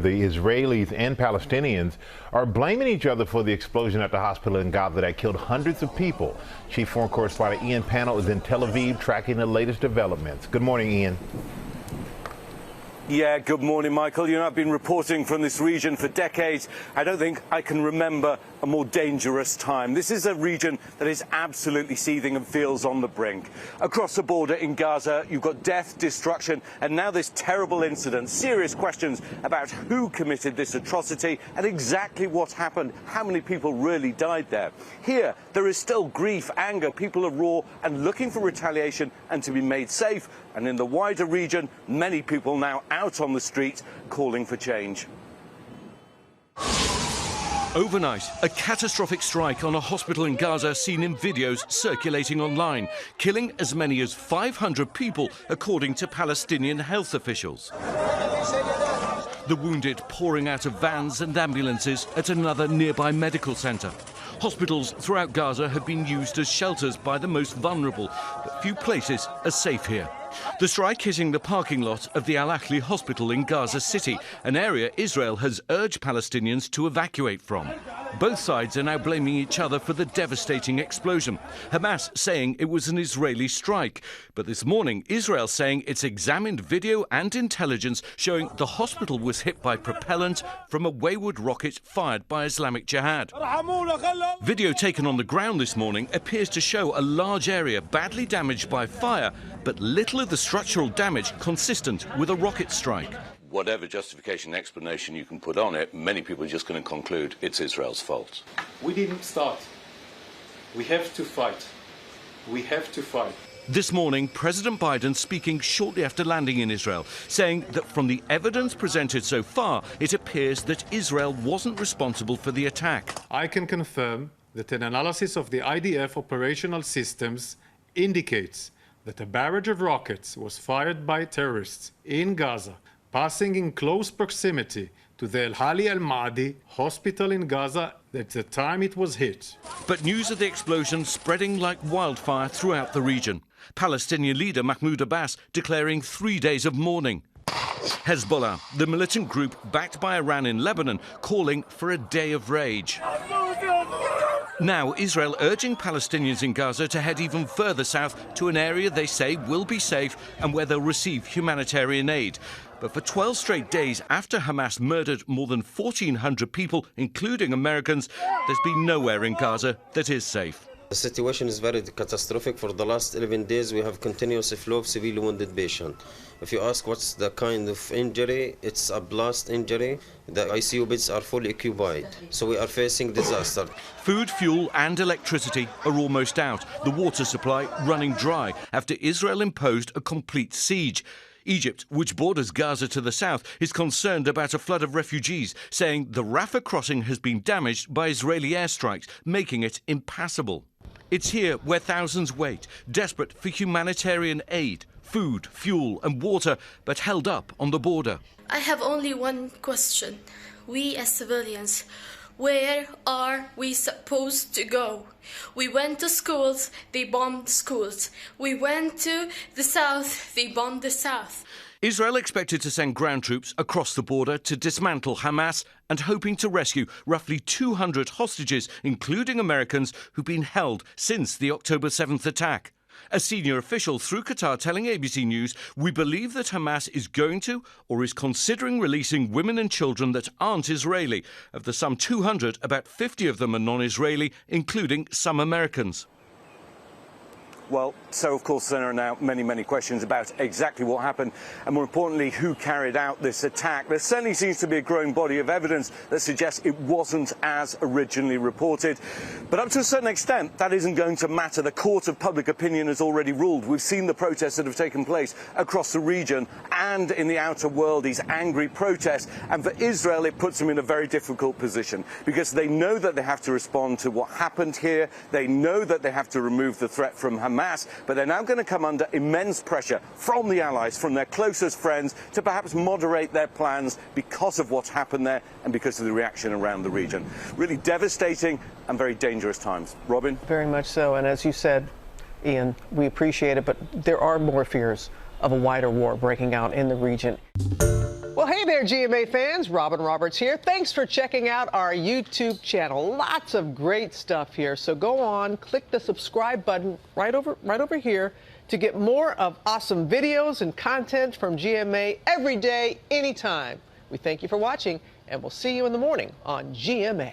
The Israelis and Palestinians are blaming each other for the explosion at the hospital in Gaza that killed hundreds of people. Chief Foreign Correspondent Ian Pannell is in Tel Aviv tracking the latest developments. Good morning, Ian. Yeah, good morning, Michael. You know, I've been reporting from this region for decades. I don't think I can remember a more dangerous time. This is a region that is absolutely seething and feels on the brink. Across the border in Gaza, you've got death, destruction, and now this terrible incident. Serious questions about who committed this atrocity and exactly what happened, how many people really died there. Here, there is still grief, anger. People are raw and looking for retaliation and to be made safe. And in the wider region, many people now out on the street calling for change. Overnight, a catastrophic strike on a hospital in Gaza seen in videos circulating online, killing as many as 500 people, according to Palestinian health officials. The wounded pouring out of vans and ambulances at another nearby medical centre. Hospitals throughout Gaza have been used as shelters by the most vulnerable, but few places are safe here. The strike hitting the parking lot of the Al Ahli hospital in Gaza City, an area Israel has urged Palestinians to evacuate from. Both sides are now blaming each other for the devastating explosion. Hamas saying it was an Israeli strike. But this morning, Israel saying it's examined video and intelligence showing the hospital was hit by propellant from a wayward rocket fired by Islamic Jihad. Video taken on the ground this morning appears to show a large area badly damaged by fire, but little of the structural damage consistent with a rocket strike. Whatever justification, explanation you can put on it, many people are just going to conclude it's Israel's fault. We didn't start. We have to fight. We have to fight. This morning, President Biden speaking shortly after landing in Israel, saying that from the evidence presented so far, it appears that Israel wasn't responsible for the attack. I can confirm that an analysis of the IDF operational systems indicates that a barrage of rockets was fired by terrorists in Gaza, passing in close proximity to the Al Ahli Al Maadi hospital in Gaza at the time it was hit. But news of the explosion spreading like wildfire throughout the region. Palestinian leader Mahmoud Abbas declaring 3 days of mourning. Hezbollah, the militant group backed by Iran in Lebanon, calling for a day of rage. Now, Israel urging Palestinians in Gaza to head even further south to an area they say will be safe and where they'll receive humanitarian aid. But for 12 straight days after Hamas murdered more than 1,400 people, including Americans, there's been nowhere in Gaza that is safe. The situation is very catastrophic. For the last 11 days, we have continuous flow of severely wounded patients. If you ask what's the kind of injury, it's a blast injury. The ICU beds are fully occupied, so we are facing disaster. Food, fuel and electricity are almost out. The water supply running dry after Israel imposed a complete siege. Egypt, which borders Gaza to the south, is concerned about a flood of refugees, saying the Rafah crossing has been damaged by Israeli airstrikes, making it impassable. It's here where thousands wait, desperate for humanitarian aid, food, fuel and water, but held up on the border. I have only one question. We as civilians, where are we supposed to go? We went to schools, they bombed schools. We went to the south, they bombed the south. Israel expected to send ground troops across the border to dismantle Hamas and hoping to rescue roughly 200 hostages, including Americans, who've been held since the October 7th attack. A senior official through Qatar telling ABC News, "We believe that Hamas is going to or is considering releasing women and children that aren't Israeli. Of the some 200, about 50 of them are non-Israeli, including some Americans." Well, so of course there are now many questions about exactly what happened and more importantly who carried out this attack. There certainly seems to be a growing body of evidence that suggests it wasn't as originally reported. But up to a certain extent that isn't going to matter. The court of public opinion has already ruled. We've seen the protests that have taken place across the region and in the outer world, these angry protests. And for Israel it puts them in a very difficult position because they know that they have to respond to what happened here. They know that they have to remove the threat from Hamas. But they're now going to come under immense pressure from the allies, from their closest friends, to perhaps moderate their plans because of what's happened there and because of the reaction around the region. Really devastating and very dangerous times. Robin? Very much so. And as you said, Ian, we appreciate it, but there are more fears of a wider war breaking out in the region. Well, hey there. there, GMA fans. Robin Roberts here. Thanks for checking out our YouTube channel. Lots of great stuff here. So go on, click the subscribe button right over here to get more of awesome videos and content from GMA every day, anytime. We thank you for watching, and we'll see you in the morning on GMA.